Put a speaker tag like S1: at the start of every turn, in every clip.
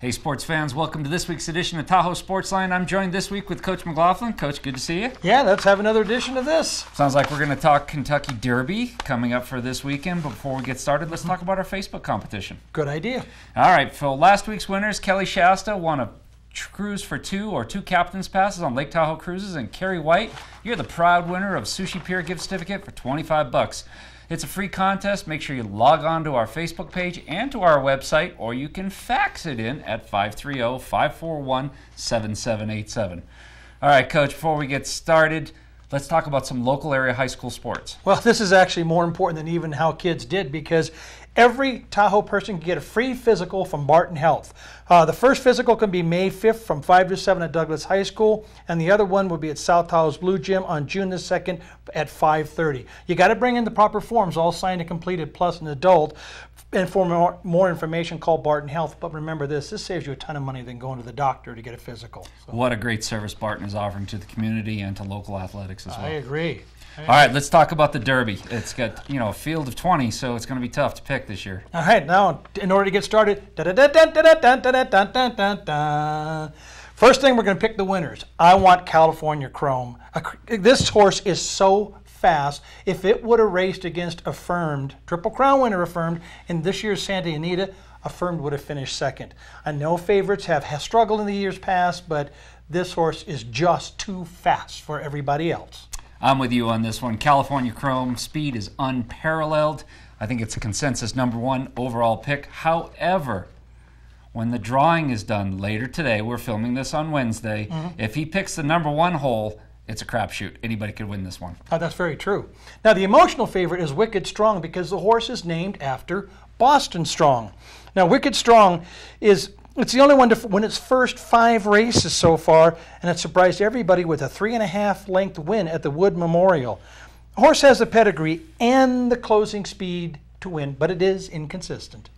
S1: Hey sports fans, welcome to this week's edition of Tahoe Sportsline. I'm joined this week with Coach McLaughlin. Coach, good to see you.
S2: Yeah, let's have another edition of this.
S1: Sounds like we're going to talk Kentucky Derby coming up for this weekend. But before we get started, let's talk about our Facebook competition.
S2: Good idea.
S1: All right, for last week's winners, Kelly Shasta won a cruise for two captain's passes on Lake Tahoe Cruises, and Carrie White, you're the proud winner of Sushi Pier gift certificate for $25. It's a free contest. Make sure you log on to our Facebook page and to our website, or you can fax it in at 530-541-7787. All right, Coach, before we get started, let's talk about some local area high school sports.
S2: Well, this is actually more important than even how kids did, because every Tahoe person can get a free physical from Barton Health. The first physical can be May 5th from 5 to 7 at Douglas High School, and the other one will be at South Tahoe's Blue Gym on June the 2nd at 5:30. You got to bring in the proper forms, all signed and completed, plus an adult. And for more information, call Barton Health. But remember this saves you a ton of money than going to the doctor to get a physical. So.
S1: What a great service Barton is offering to the community and to local athletics as well.
S2: I agree.
S1: All right, let's talk about the Derby. It's got, a field of 20, so it's going to be tough to pick this year.
S2: All right, now, in order to get started, first thing, we're going to pick the winners. I want California Chrome. This horse is so fast. If it would have raced against Affirmed, Triple Crown winner Affirmed, in this year's Santa Anita, Affirmed would have finished second. I know favorites have struggled in the years past, but this horse is just too fast for everybody else.
S1: I'm with you on this one. California Chrome speed is unparalleled. I think it's a consensus #1 overall pick. However, when the drawing is done later today, we're filming this on Wednesday, if he picks the #1 hole, it's a crapshoot. Anybody could win this one.
S2: Oh, that's very true. Now, the emotional favorite is Wicked Strong, because the horse is named after Boston Strong. Now, Wicked Strong it's the only one to win its first 5 races so far, and it surprised everybody with a 3.5 length win at the Wood Memorial. The horse has the pedigree and the closing speed to win, but it is inconsistent.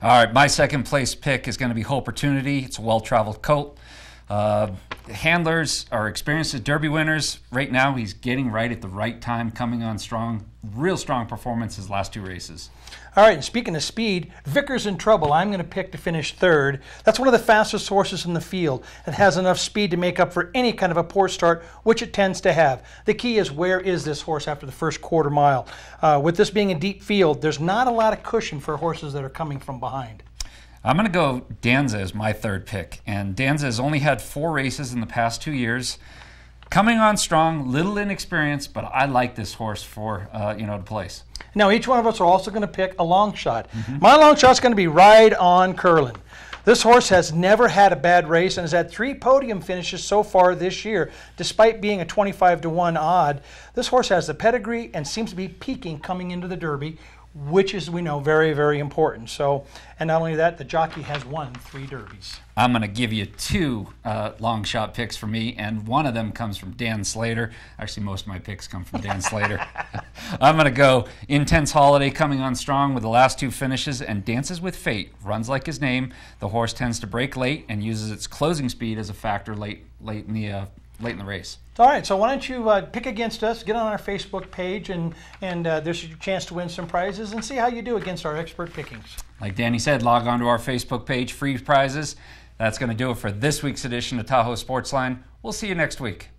S1: All right, my second place pick is going to be Hopeportunity. It's a well-traveled colt. Handlers are experienced as Derby winners. Right now, he's getting right at the right time, coming on strong. Real strong performance his last 2 races.
S2: All right, and speaking of speed, Vickers in Trouble, I'm going to pick to finish third. That's one of the fastest horses in the field. It has enough speed to make up for any kind of a poor start, which it tends to have. The key is, where is this horse after the first quarter mile? With this being a deep field, there's not a lot of cushion for horses that are coming from behind.
S1: I'm going to go Danza as my third pick. And Danza has only had 4 races in the past 2 years. Coming on strong, little inexperienced, but I like this horse for, to place.
S2: Now, each one of us are also going to pick a long shot. My long shot's going to be Ride On Curlin. This horse has never had a bad race and has had 3 podium finishes so far this year, despite being a 25-1 odd. This horse has the pedigree and seems to be peaking coming into the Derby, which is, we know, very, very important. So, and not only that, the jockey has won 3 derbies.
S1: I'm going to give you 2 long shot picks for me, and one of them comes from Dan Slater. Actually, most of my picks come from Dan Slater. I'm going to go Intense Holiday, coming on strong with the last 2 finishes, and Dances with Fate. Runs like his name. The horse tends to break late and uses its closing speed as a factor late in the race.
S2: All right, so why don't you pick against us, get on our Facebook page, and there's your chance to win some prizes, and see how you do against our expert pickings.
S1: Like Danny said, log on to our Facebook page, free prizes. That's going to do it for this week's edition of Tahoe Sportsline. We'll see you next week.